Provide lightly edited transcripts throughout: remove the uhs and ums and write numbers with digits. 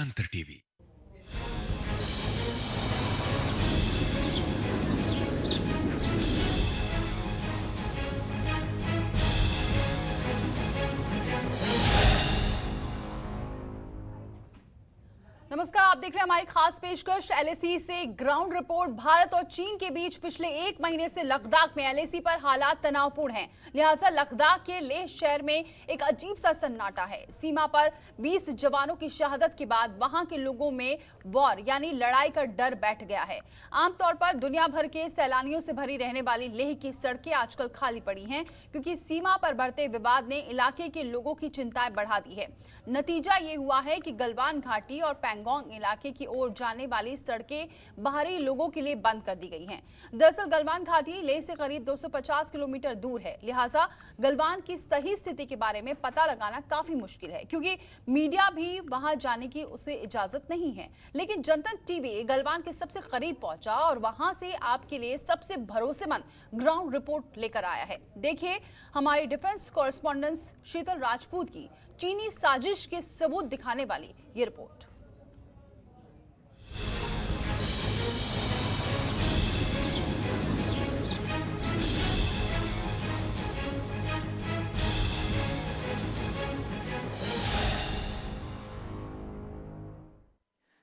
जनतंत्र टीवी। नमस्कार, आप देख रहे हैं हमारी खास पेशकश एलएसी से ग्राउंड रिपोर्ट। भारत और चीन के बीच पिछले एक महीने से लद्दाख में एलएसी पर हालात तनावपूर्ण हैं। लिहाजा लद्दाख के लेह शहर में एक अजीब सा सन्नाटा है। सीमा पर 20 जवानों की शहादत के बाद वहां के लोगों में वॉर यानी लड़ाई का डर बैठ गया है। आमतौर पर दुनिया भर के सैलानियों से भरी रहने वाली लेह की सड़कें आजकल खाली पड़ी हैं, क्योंकि सीमा पर बढ़ते विवाद ने इलाके के लोगों की चिंताएं बढ़ा दी है। नतीजा ये हुआ है कि गलवान घाटी और पैंगोंग इलाके की ओर जाने वाली सड़कें बाहरी लोगों के लिए बंद कर दी गई हैं। दरअसल गलवान घाटी लेह से करीब 250 किलोमीटर दूर है। लिहाजा गलवान की सही स्थिति के बारे में पता लगाना काफी मुश्किल है, क्योंकि मीडिया भी वहां जाने की उसे इजाजत नहीं है। लेकिन जनतंत्र टीवी गलवान के सबसे करीब पहुंचा और वहां से आपके लिए सबसे भरोसेमंद ग्राउंड रिपोर्ट लेकर आया है। देखिए हमारी डिफेंस कॉरेस्पॉन्डेंट शीतल राजपूत की चीनी साजिश के सबूत दिखाने वाली ये रिपोर्ट।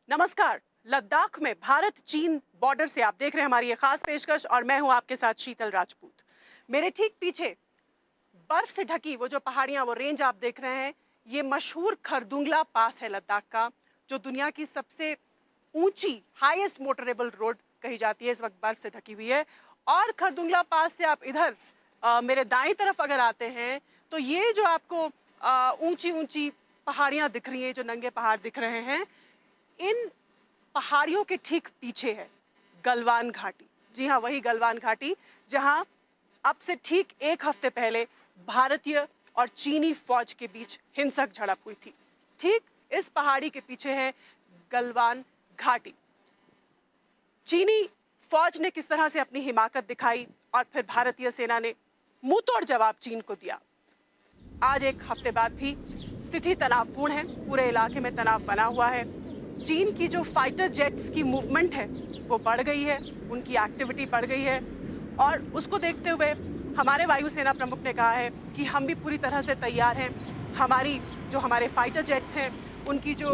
नमस्कार, लद्दाख में भारत चीन बॉर्डर से आप देख रहे हैं हमारी ये खास पेशकश और मैं हूं आपके साथ शीतल राजपूत। मेरे ठीक पीछे बर्फ से ढकी वो जो पहाड़ियां, वो रेंज आप देख रहे हैं, ये मशहूर खरदुंगला पास है लद्दाख का, जो दुनिया की सबसे ऊंची हाईएस्ट मोटरेबल रोड कही जाती है। इस वक्त बर्फ से ढकी हुई है। और खरदुंगला पास से आप इधर मेरे दाईं तरफ अगर आते हैं तो ये जो आपको ऊंची ऊंची पहाड़ियां दिख रही हैं, जो नंगे पहाड़ दिख रहे हैं, इन पहाड़ियों के ठीक पीछे है गलवान घाटी। जी हाँ, वही गलवान घाटी जहां अब से ठीक एक हफ्ते पहले भारतीय और चीनी फौज के बीच हिंसक झड़प हुई थी। ठीक इस पहाड़ी के पीछे है गलवान घाटी। चीनी फौज ने किस तरह से अपनी हिमाकत दिखाई और फिर भारतीय सेना ने मुंहतोड़ जवाब चीन को दिया। आज एक हफ्ते बाद भी स्थिति तनावपूर्ण है। पूरे इलाके में तनाव बना हुआ है। चीन की जो फाइटर जेट्स की मूवमेंट है वो बढ़ गई है, उनकी एक्टिविटी बढ़ गई है। और उसको देखते हुए हमारे वायुसेना प्रमुख ने कहा है कि हम भी पूरी तरह से तैयार हैं। हमारे फाइटर जेट्स हैं, उनकी जो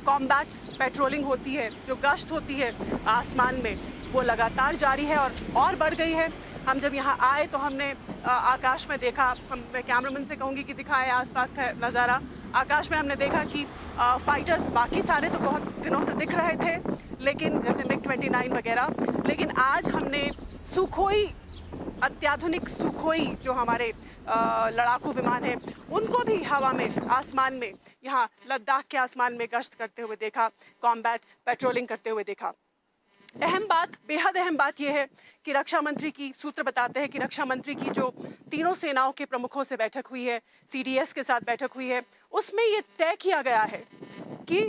कॉम्बैट पेट्रोलिंग होती है, जो गश्त होती है आसमान में, वो लगातार जारी है और बढ़ गई है। हम जब यहाँ आए तो हमने आकाश में देखा, मैं कैमरामैन से कहूँगी कि दिखाए आसपास का नज़ारा। आकाश में हमने देखा कि फाइटर्स बाकी सारे तो बहुत दिनों से दिख रहे थे, लेकिन जैसे MiG-29 वगैरह, लेकिन आज हमने सुखोई, अत्याधुनिक सुखोई जो हमारे लड़ाकू विमान हैं, उनको भी हवा में, आसमान में, यहाँ लद्दाख के आसमान में गश्त करते हुए देखा, कॉम्बैट पेट्रोलिंग करते हुए देखा। अहम बात, बेहद अहम बात यह है कि रक्षा मंत्री की सूत्र बताते हैं कि रक्षा मंत्री की जो तीनों सेनाओं के प्रमुखों से बैठक हुई है, CDS के साथ बैठक हुई है, उसमें ये तय किया गया है कि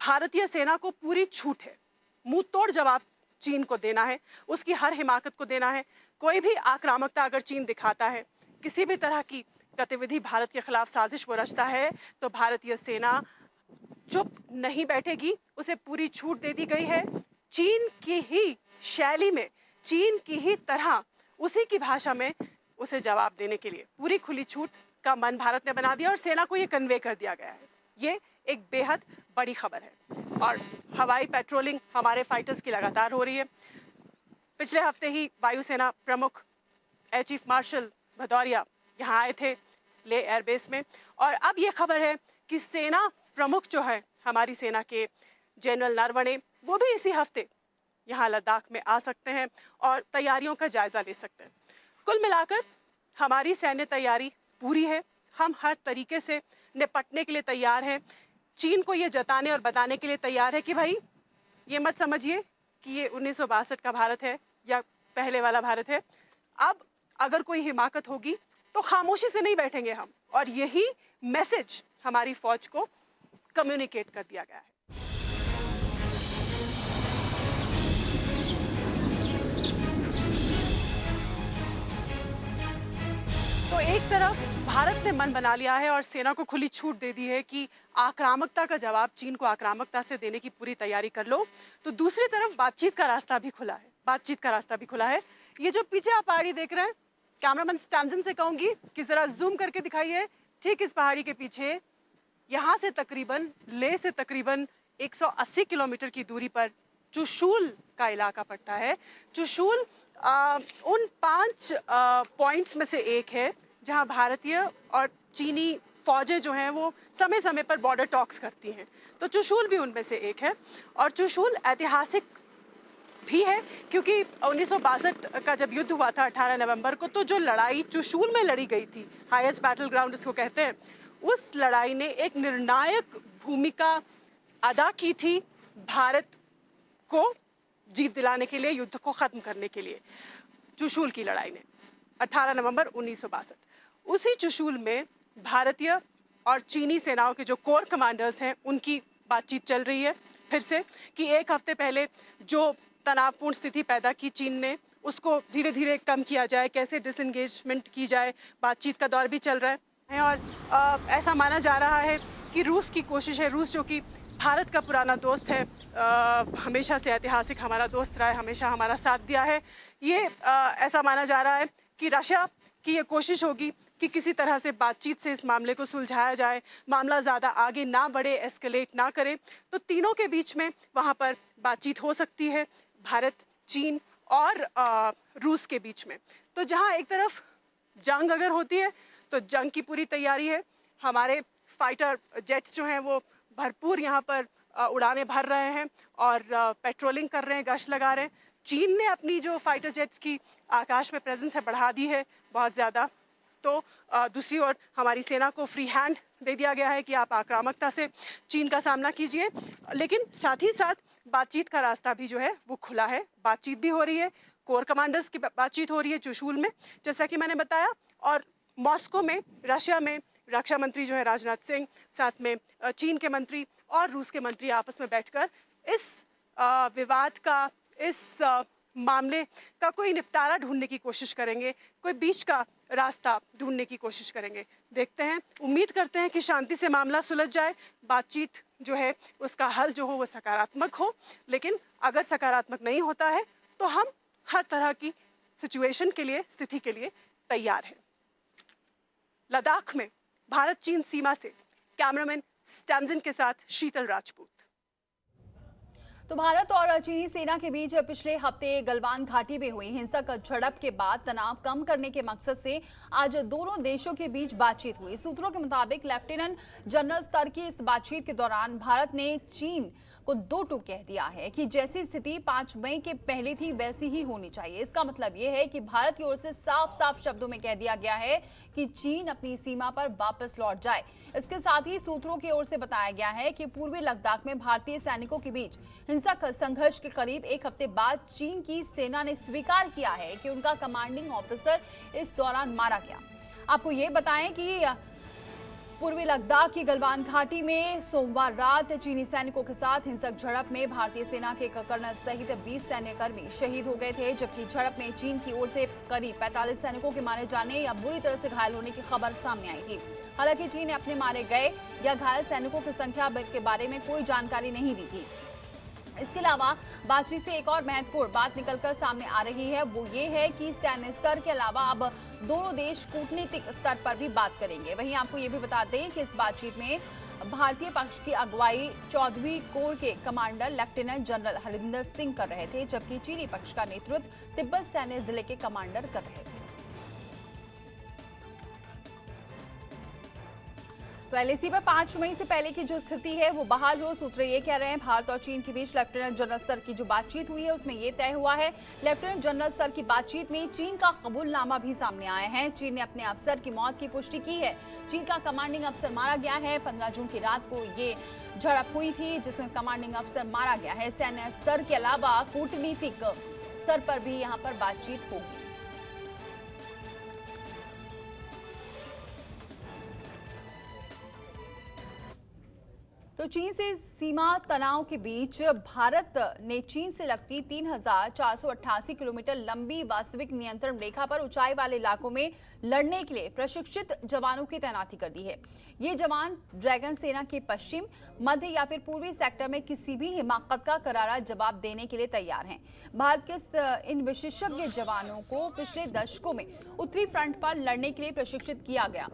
भारतीय सेना को पूरी छूट है, मुंह तोड़ जवाब चीन को देना है, उसकी हर हिमाकत को देना है। कोई भी आक्रामकता अगर चीन दिखाता है, किसी भी तरह की गतिविधि भारत के खिलाफ साजिश वो रचता है, तो भारतीय सेना चुप नहीं बैठेगी, उसे पूरी छूट दे दी गई है। चीन की ही शैली में, चीन की ही तरह, उसी की भाषा में उसे जवाब देने के लिए पूरी खुली छूट का मन भारत ने बना दिया और सेना को ये कन्वे कर दिया गया है। ये एक बेहद बड़ी खबर है। और हवाई पेट्रोलिंग हमारे फाइटर्स की लगातार हो रही है। पिछले हफ्ते ही वायुसेना प्रमुख एयर चीफ मार्शल भदौरिया यहाँ आए थे ले एयरबेस में, और अब ये खबर है कि सेना प्रमुख जो है हमारी सेना के जनरल नरवणे, वो भी इसी हफ्ते यहाँ लद्दाख में आ सकते हैं और तैयारियों का जायजा ले सकते हैं। कुल मिलाकर हमारी सैन्य तैयारी पूरी है। हम हर तरीके से निपटने के लिए तैयार हैं। चीन को ये जताने और बताने के लिए तैयार है कि भाई ये मत समझिए कि ये 1962 का भारत है या पहले वाला भारत है। अब अगर कोई हिमाकत होगी तो खामोशी से नहीं बैठेंगे हम, और यही मैसेज हमारी फौज को कम्युनिकेट कर दिया गया है। तो एक तरफ भारत ने मन बना लिया है और सेना को खुली छूट दे दी है कि आक्रामकता का जवाब चीन को आक्रामकता से देने की पूरी तैयारी कर लो, तो दूसरी तरफ बातचीत का रास्ता भी खुला है। बातचीत का रास्ता भी खुला है। ये जो पीछे आप पहाड़ी देख रहे हैं, कैमरामैन स्टैंजन से कहूंगी कि जरा जूम करके दिखाइए। ठीक इस पहाड़ी के पीछे यहाँ से तकरीबन लेह से तकरीबन 180 किलोमीटर की दूरी पर चुशूल का इलाका पड़ता है। चुशूल उन 5 पॉइंट्स में से एक है जहां भारतीय और चीनी फौजें जो हैं वो समय समय पर बॉर्डर टॉक्स करती हैं, तो चुशूल भी उनमें से एक है। और चुशूल ऐतिहासिक भी है क्योंकि 1962 का जब युद्ध हुआ था 18 नवंबर को, तो जो लड़ाई चुशूल में लड़ी गई थी, हाईएस्ट बैटल ग्राउंड इसको कहते हैं, उस लड़ाई ने एक निर्णायक भूमिका अदा की थी भारत को जीत दिलाने के लिए, युद्ध को ख़त्म करने के लिए। चुशूल की लड़ाई ने 18 नवंबर 1962, उसी चुशूल में भारतीय और चीनी सेनाओं के जो कोर कमांडर्स हैं उनकी बातचीत चल रही है फिर से, कि एक हफ्ते पहले जो तनावपूर्ण स्थिति पैदा की चीन ने, उसको धीरे धीरे कम किया जाए, कैसे डिसएंगेजमेंट की जाए, बातचीत का दौर भी चल रहा है। और ऐसा माना जा रहा है कि रूस की कोशिश है, रूस जो कि भारत का पुराना दोस्त है, हमेशा से ऐतिहासिक हमारा दोस्त रहा है, हमेशा हमारा साथ दिया है, ये ऐसा माना जा रहा है कि रशिया की ये कोशिश होगी कि किसी तरह से बातचीत से इस मामले को सुलझाया जाए, मामला ज़्यादा आगे ना बढ़े, एस्केलेट ना करे, तो तीनों के बीच में वहाँ पर बातचीत हो सकती है, भारत, चीन और रूस के बीच में। तो जहाँ एक तरफ जंग अगर होती है तो जंग की पूरी तैयारी है, हमारे फाइटर जेट्स जो हैं वो भरपूर यहाँ पर उड़ानें भर रहे हैं और पेट्रोलिंग कर रहे हैं, गश्त लगा रहे हैं। चीन ने अपनी जो फाइटर जेट्स की आकाश में प्रेजेंस है बढ़ा दी है बहुत ज़्यादा। तो दूसरी ओर हमारी सेना को फ्री हैंड दे दिया गया है कि आप आक्रामकता से चीन का सामना कीजिए, लेकिन साथ ही साथ बातचीत का रास्ता भी जो है वो खुला है। बातचीत भी हो रही है, कोर कमांडर्स की बातचीत हो रही है चुशूल में, जैसा कि मैंने बताया, और मॉस्को में, रशिया में रक्षा मंत्री जो है राजनाथ सिंह, साथ में चीन के मंत्री और रूस के मंत्री आपस में बैठकर इस विवाद का, इस मामले का कोई निपटारा ढूंढने की कोशिश करेंगे, कोई बीच का रास्ता ढूंढने की कोशिश करेंगे। देखते हैं, उम्मीद करते हैं कि शांति से मामला सुलझ जाए, बातचीत जो है उसका हल जो हो वो सकारात्मक हो। लेकिन अगर सकारात्मक नहीं होता है तो हम हर तरह की सिचुएशन के लिए, स्थिति के लिए तैयार हैं। लद्दाख में भारत चीन सीमा से कैमरामैन स्टैंजन के साथ शीतल राजपूत। तो भारत और चीनी सेना के बीच पिछले हफ्ते गलवान घाटी में हुई हिंसक झड़प के बाद तनाव कम करने के मकसद से आज दोनों देशों के बीच बातचीत हुई। सूत्रों के मुताबिक लेफ्टिनेंट जनरल स्तर की इस बातचीत के दौरान भारत ने चीन को दो टूक कह दिया है कि जैसी स्थिति 5 मई के पहले थी वैसी ही होनी चाहिए। इसका मतलब यह है कि भारत की ओर से साफ साफ शब्दों में कह दिया गया है कि चीन अपनी सीमा पर वापस लौट जाए। इसके साथ ही सूत्रों की ओर से बताया गया है कि पूर्वी लद्दाख में भारतीय सैनिकों के बीच हिंसक संघर्ष के करीब एक हफ्ते बाद चीन की सेना ने स्वीकार किया है कि उनका कमांडिंग ऑफिसर इस दौरान मारा गया। आपको ये बताएं कि पूर्वी लद्दाख की गलवान घाटी में सोमवार रात चीनी सैनिकों के साथ हिंसक झड़प में भारतीय सेना के कर्नल सहित 20 सैन्यकर्मी शहीद हो गए थे, जबकि झड़प में चीन की ओर से करीब 45 सैनिकों के मारे जाने या बुरी तरह से घायल होने की खबर सामने आई थी। हालांकि चीन ने अपने मारे गए या घायल सैनिकों की संख्या के बारे में कोई जानकारी नहीं दी थी। इसके अलावा बातचीत से एक और महत्वपूर्ण बात निकलकर सामने आ रही है, वो ये है कि सैन्य स्तर के अलावा अब दोनों देश कूटनीतिक स्तर पर भी बात करेंगे। वहीं आपको ये भी बता दें कि इस बातचीत में भारतीय पक्ष की अगुवाई 14वीं कोर के commander lieutenant general Harinder Singh कर रहे थे, जबकि चीनी पक्ष का नेतृत्व तिब्बत सैन्य जिले के कमांडर कर रहे थे। तो एलएसी पर 5 मई से पहले की जो स्थिति है वो बहाल हो। सूत्र ये कह रहे हैं भारत और चीन के बीच लेफ्टिनेंट जनरल स्तर की जो बातचीत हुई है उसमें ये तय हुआ है। लेफ्टिनेंट जनरल स्तर की बातचीत में चीन का कबूलनामा भी सामने आया है। चीन ने अपने अफसर की मौत की पुष्टि की है। चीन का कमांडिंग अफसर मारा गया है। 15 जून की रात को ये झड़प हुई थी जिसमें कमांडिंग अफसर मारा गया है। सैन्य स्तर के अलावा कूटनीतिक स्तर पर भी यहाँ पर बातचीत होगी। तो चीन से सीमा तनाव के बीच भारत ने चीन से लगती 3,488 किलोमीटर लंबी वास्तविक नियंत्रण रेखा पर ऊंचाई वाले इलाकों में लड़ने के लिए प्रशिक्षित जवानों की तैनाती कर दी है। ये जवान ड्रैगन सेना के पश्चिम, मध्य या फिर पूर्वी सेक्टर में किसी भी हिमाकत का करारा जवाब देने के लिए तैयार हैं। भारत के इन विशेषज्ञ जवानों को पिछले दशकों में उत्तरी फ्रंट पर लड़ने के लिए प्रशिक्षित किया गया।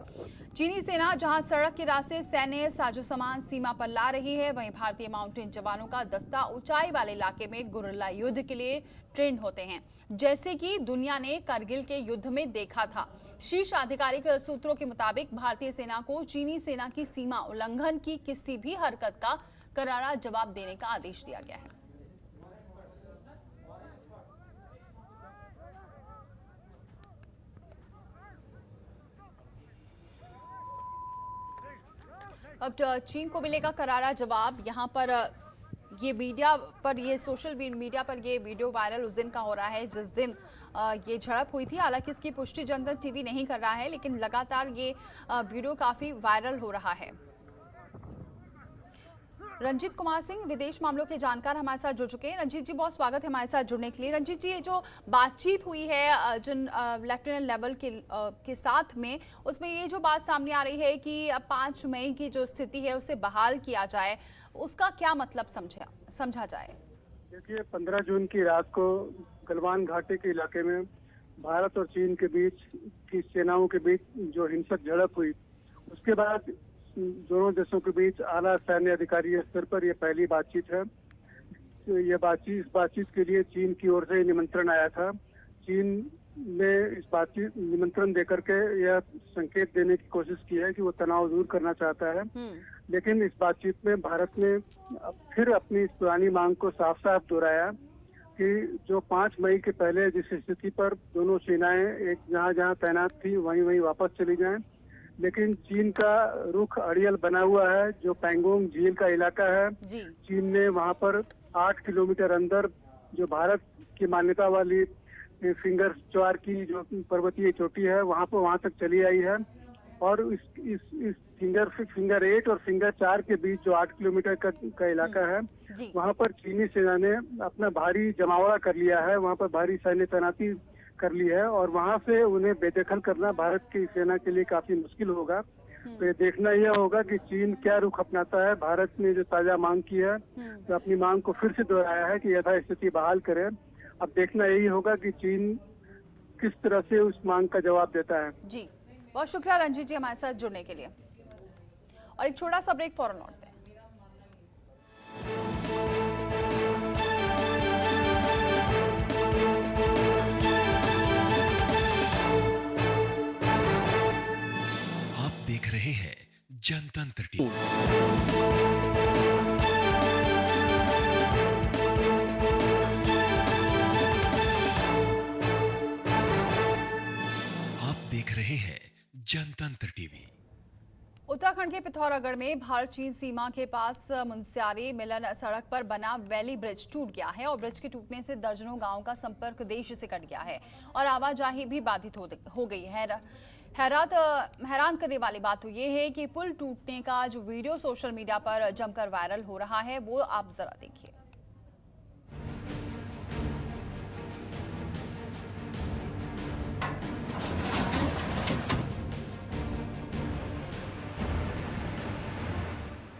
चीनी सेना जहां सड़क के रास्ते सैन्य साजो सामान सीमा पर ला रही है, वहीं भारतीय माउंटेन जवानों का दस्ता ऊंचाई वाले इलाके में गुरिल्ला युद्ध के लिए ट्रेंड होते हैं, जैसे कि दुनिया ने करगिल के युद्ध में देखा था। शीर्ष आधिकारिक सूत्रों के मुताबिक भारतीय सेना को चीनी सेना की सीमा उल्लंघन की किसी भी हरकत का करारा जवाब देने का आदेश दिया गया है। अब चीन को मिलेगा करारा जवाब। यहाँ पर ये मीडिया पर, ये सोशल मीडिया पर ये वीडियो वायरल उस दिन का हो रहा है जिस दिन ये झड़प हुई थी। हालांकि इसकी पुष्टि जनता टीवी नहीं कर रहा है, लेकिन लगातार ये वीडियो काफी वायरल हो रहा है। रंजीत कुमार सिंह विदेश मामलों के जानकार हमारे साथ जुड़ चुके हैं। रंजीत जी, बहुत स्वागत है हमारे साथ जुड़ने के लिए। रंजीत जी, ये जो बातचीत हुई है जिन लेफ्टिनेंट लेवल के साथ में, उसमें ये जो बात सामने आ रही है कि 5 मई की जो स्थिति है उसे बहाल किया जाए, उसका क्या मतलब समझा जाए? देखिए, 15 जून की रात को गलवान घाटी के इलाके में भारत और चीन के बीच की सेनाओं के बीच जो हिंसक झड़प हुई, उसके बाद दोनों देशों के बीच आला सैन्य अधिकारी स्तर पर यह पहली बातचीत है। तो इस बातचीत के लिए चीन की ओर से निमंत्रण आया था। चीन ने इस बातचीत निमंत्रण देकर के यह संकेत देने की कोशिश की है कि वो तनाव दूर करना चाहता है, लेकिन इस बातचीत में भारत ने फिर अपनी इस पुरानी मांग को साफ साफ दोहराया कि जो 5 मई के पहले जिस स्थिति पर दोनों सेनाएं एक जहां तैनात थी वहीं वापस चली जाएं। लेकिन चीन का रुख अड़ियल बना हुआ है। जो पैंगोंग झील का इलाका है, चीन ने वहां पर 8 किलोमीटर अंदर जो भारत की मान्यता वाली फिंगर 4 की जो पर्वतीय चोटी है, वहां तक चली आई है। और इस फिंगर 8 और फिंगर 4 के बीच जो 8 किलोमीटर का इलाका है, वहां पर चीनी सेना ने अपना भारी जमावड़ा कर लिया है, वहां पर भारी सैन्य तैनाती कर ली है और वहां से उन्हें बेदखल करना भारत की सेना के लिए काफी मुश्किल होगा। तो ये देखना यह होगा कि चीन क्या रुख अपनाता है। भारत ने जो ताजा मांग की है, तो अपनी मांग को फिर से दोहराया है कि यथास्थिति बहाल करे। अब देखना यही होगा कि चीन किस तरह से उस मांग का जवाब देता है। जी, बहुत शुक्रिया रंजीत जी हमारे साथ जुड़ने के लिए। और एक छोटा सा ब्रेक फौरन लौटते हैं। देख रहे हैं जनतंत्र टीवी। आप देख रहे हैं जनतंत्र टीवी। उत्तराखंड के पिथौरागढ़ में भारत चीन सीमा के पास मुनस्यारी मिलन सड़क पर बना वैली ब्रिज टूट गया है और ब्रिज के टूटने से दर्जनों गांवों का संपर्क देश से कट गया है और आवाजाही भी बाधित हो गई है। हैरान करने वाली बात तो ये है कि पुल टूटने का जो वीडियो सोशल मीडिया पर जमकर वायरल हो रहा है, वो आप जरा देखिए।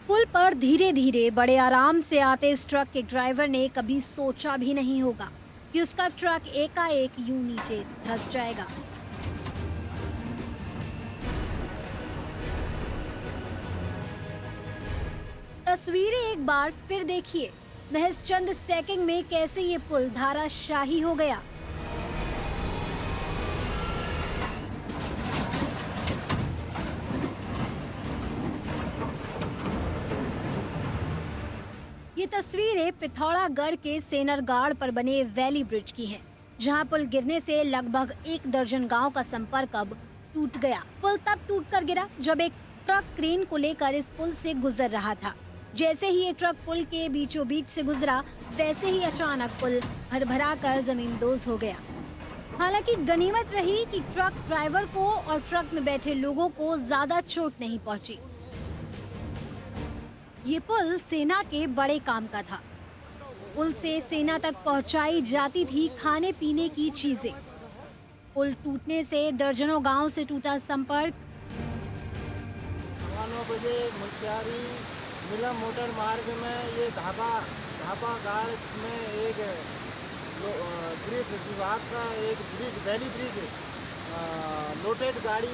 पुल पर धीरे धीरे बड़े आराम से आते इस ट्रक के ड्राइवर ने कभी सोचा भी नहीं होगा कि उसका ट्रक एकाएक यूं नीचे धंस जाएगा। तस्वीरें एक बार फिर देखिए, महज चंद सेकंड में कैसे ये पुल धाराशाही हो गया। ये तस्वीरें पिथौरागढ़ के सेनरगाड़ पर बने वैली ब्रिज की हैं, जहां पुल गिरने से लगभग 1 दर्जन गांव का संपर्क अब टूट गया। पुल तब टूटकर गिरा जब एक ट्रक क्रेन को लेकर इस पुल से गुजर रहा था। जैसे ही एक ट्रक पुल के बीचों बीच से गुजरा, वैसे ही अचानक पुल भरभरा कर जमींदोज हो गया। हालांकि गनीमत रही कि ट्रक ड्राइवर को और ट्रक में बैठे लोगों को ज्यादा चोट नहीं पहुंची। ये पुल सेना के बड़े काम का था। पुल से सेना तक पहुंचाई जाती थी खाने पीने की चीजें। पुल टूटने से दर्जनों गांव से टूटा संपर्क। 9 बजे मुंशियारी मिलम मोटर मार्ग में ये ढाबा गाड़ में एक ब्रिज विभाग का एक ब्रिज वैली ब्रिज लोडेड गाड़ी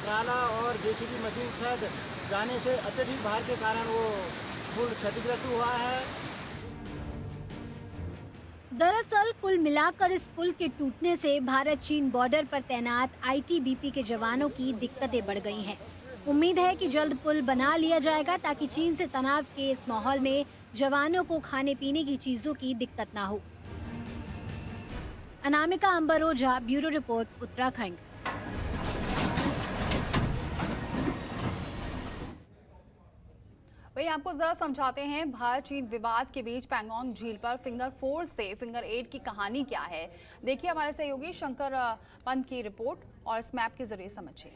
ट्राला और जेसीबी मशीन शायद जाने से अत्यधिक भार के कारण वो पुल क्षतिग्रस्त हुआ है। दरअसल कुल मिलाकर इस पुल के टूटने से भारत चीन बॉर्डर पर तैनात आईटीबीपी के जवानों की दिक्कतें बढ़ गई हैं। उम्मीद है कि जल्द पुल बना लिया जाएगा ताकि चीन से तनाव के इस माहौल में जवानों को खाने पीने की चीजों की दिक्कत ना हो। Anamika Ambaroja, bureau report, Uttarakhand. वही आपको जरा समझाते हैं भारत चीन विवाद के बीच पैंगोंग झील पर फिंगर 4 से फिंगर 8 की कहानी क्या है। देखिए हमारे सहयोगी शंकर पंत की रिपोर्ट और इस मैप के जरिए समझिए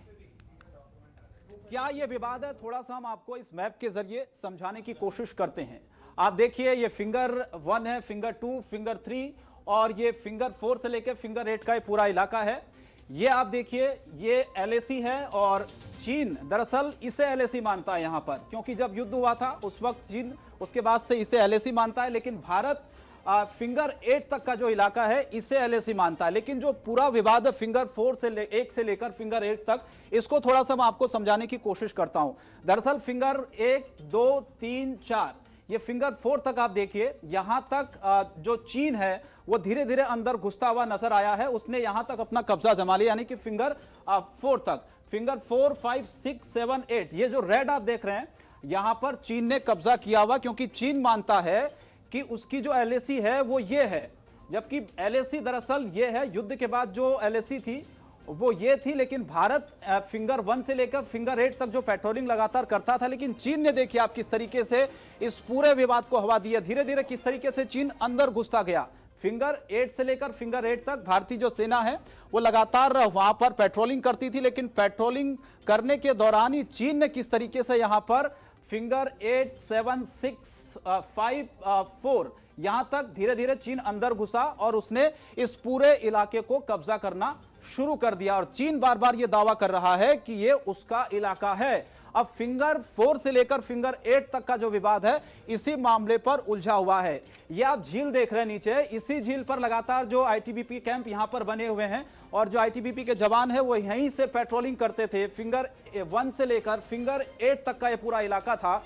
क्या ये विवाद है। थोड़ा सा हम आपको इस मैप के जरिए समझाने की कोशिश करते हैं। आप देखिए ये फिंगर 1 है, फिंगर 2, फिंगर 3 और ये फिंगर 4 से लेकर फिंगर 8 का ये पूरा इलाका है। ये आप देखिए ये एलएसी है और चीन दरअसल इसे एलएसी मानता है यहाँ पर, क्योंकि जब युद्ध हुआ था उस वक्त चीन उसके बाद से इसे एलएसी मानता है, लेकिन भारत फिंगर 8 तक का जो इलाका है इसे एलएसी मानता है। लेकिन जो पूरा विवाद है फिंगर 4 से 1 से लेकर फिंगर 8 तक, इसको थोड़ा सा मैं आपको समझाने की कोशिश करता हूं। दरअसल फिंगर 1, 2, 3, 4 ये फिंगर 4 तक आप देखिए यहां तक जो चीन है वो धीरे धीरे अंदर घुसता हुआ नजर आया है। उसने यहां तक अपना कब्जा जमा लिया, यानी कि फिंगर 4 तक। फिंगर 4, 5, 6, 7, 8 ये जो रेड आप देख रहे हैं यहां पर चीन ने कब्जा किया हुआ, क्योंकि चीन मानता है कि उसकी जो एलएसी है वो ये है, जबकि एलएसी दरअसल ये है। युद्ध के बाद जो एलएसी थी वो ये थी, लेकिन भारत फिंगर 1 से लेकर फिंगर 8 तक जो पेट्रोलिंग लगातार करता था, लेकिन चीन ने देखिए आप किस तरीके से इस पूरे विवाद को हवा दी है। धीरे धीरे किस तरीके से चीन अंदर घुसता गया। फिंगर 8 से लेकर फिंगर 8 तक भारतीय जो सेना है वो लगातार वहां पर पेट्रोलिंग करती थी, लेकिन पेट्रोलिंग करने के दौरान ही चीन ने किस तरीके से यहां पर फिंगर 8, 7, 6, 5, 4 यहां तक धीरे धीरे चीन अंदर घुसा और उसने इस पूरे इलाके को कब्जा करना शुरू कर दिया। और चीन बार बार यह दावा कर रहा है कि यह उसका इलाका है। अब फिंगर 4 से लेकर फिंगर 8 तक का जो विवाद है इसी मामले पर उलझा हुआ है। ये आप झील देख रहे हैं नीचे, इसी झील पर लगातार जो आईटीबीपी कैंप यहां पर बने हुए हैं और जो आईटीबीपी के जवान हैं वो यहीं से पेट्रोलिंग करते थे। फिंगर 1 से लेकर फिंगर 8 तक का ये पूरा इलाका था,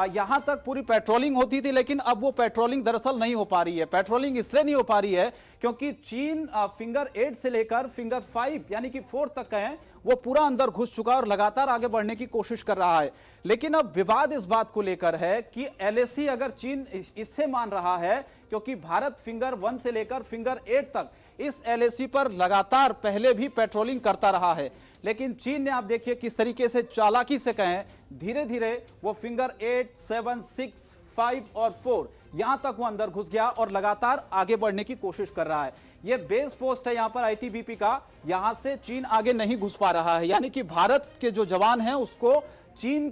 यहां तक पूरी पेट्रोलिंग होती थी, लेकिन अब वो पेट्रोलिंग दरअसल नहीं हो पा रही है। पेट्रोलिंग इसलिए नहीं हो पा रही है क्योंकि चीन फिंगर 8 से लेकर फिंगर 5 यानी कि 4 तक का है वो पूरा अंदर घुस चुका और लगातार आगे बढ़ने की कोशिश कर रहा है। लेकिन अब विवाद इस बात को लेकर है कि एलएसी अगर चीन इससे मान रहा है, क्योंकि भारत फिंगर 1 से लेकर फिंगर 8 तक इस एलएसी पर लगातार पहले भी पेट्रोलिंग करता रहा है, लेकिन चीन ने आप देखिए किस तरीके से चालाकी से कहें धीरे धीरे वो फिंगर 8, 7, 6, 5 और 4 यहां तक वो अंदर घुस गया और लगातार आगे बढ़ने की कोशिश कर रहा है। ये बेस पोस्ट है यहां पर आईटीबीपी का, यहां से चीन आगे नहीं घुस पा रहा है, यानी कि भारत के जो जवान हैं उसको चीन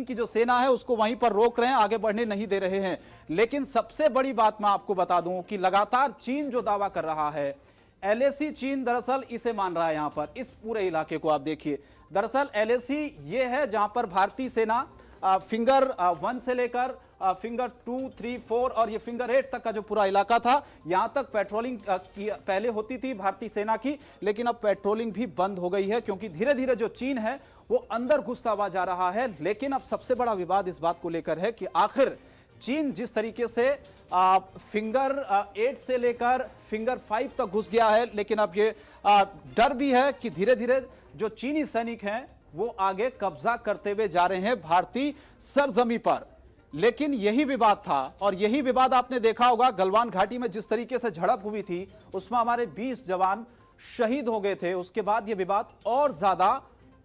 की जो सेना है उसको वहीं पर रोक रहे हैं, आगे बढ़ने नहीं दे रहे हैं। लेकिन सबसे बड़ी बात मैं आपको बता दूं कि लगातार चीन जो दावा कर रहा है एलएसी, चीन दरअसल इसे मान रहा है। यहां पर इस पूरे इलाके को आप देखिए, दरअसल एलएसी ये है जहां पर भारतीय सेना फिंगर 1 से लेकर फिंगर 2, 3, 4 और ये फिंगर 8 तक का जो पूरा इलाका था यहां तक पेट्रोलिंग पहले होती थी भारतीय सेना की, लेकिन अब पेट्रोलिंग भी बंद हो गई है क्योंकि धीरे धीरे जो चीन है वो अंदर घुसता हुआ जा रहा है। लेकिन अब सबसे बड़ा विवाद इस बात को लेकर है कि आखिर चीन जिस तरीके से फिंगर 8 से लेकर फिंगर 5 तक घुस गया है, लेकिन अब ये डर भी है कि धीरे धीरे जो चीनी सैनिक हैं वो आगे कब्जा करते हुए जा रहे हैं भारतीय सरजमी पर। लेकिन यही विवाद था और यही विवाद आपने देखा होगा गलवान घाटी में जिस तरीके से झड़प हुई थी उसमें हमारे 20 जवान शहीद हो गए थे। उसके बाद यह विवाद और ज्यादा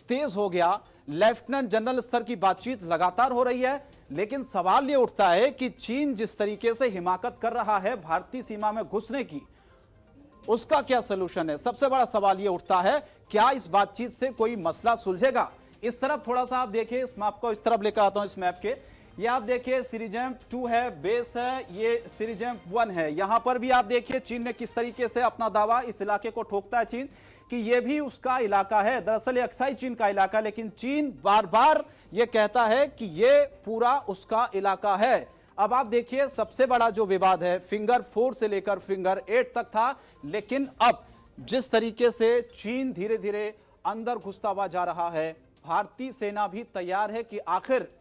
तेज हो गया। लेफ्टिनेंट जनरल स्तर की बातचीत लगातार हो रही है, लेकिन सवाल यह उठता है कि चीन जिस तरीके से हिमाकत कर रहा है भारतीय सीमा में घुसने की, उसका क्या सलूशन है। सबसे बड़ा सवाल यह उठता है क्या इस बातचीत से कोई मसला सुलझेगा। इस तरफ थोड़ा सा आप देखिए, इस मैप को इस तरफ लेकर आता हूं, इस मैप के ये आप देखिए सिरिजैम्प 2 है, बेस है, ये सिरिजैम्प 1 है। यहां पर भी आप देखिए चीन ने किस तरीके से अपना दावा इस इलाके को ठोकता है चीन कि ये भी उसका इलाका है। दरअसल ये अक्साई चीन का इलाका, लेकिन चीन बार बार ये कहता है कि ये पूरा उसका इलाका है। अब आप देखिए सबसे बड़ा जो विवाद है फिंगर 4 से लेकर फिंगर 8 तक था, लेकिन अब जिस तरीके से चीन धीरे धीरे अंदर घुसता हुआ जा रहा है, भारतीय सेना भी तैयार है कि आखिर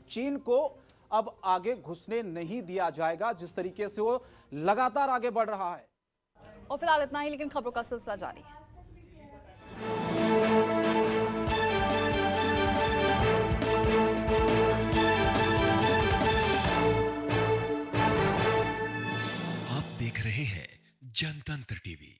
चीन को अब आगे घुसने नहीं दिया जाएगा, जिस तरीके से वो लगातार आगे बढ़ रहा है। और फिलहाल इतना ही, लेकिन खबरों का सिलसिला जारी है। आप देख रहे हैं जनतंत्र टीवी।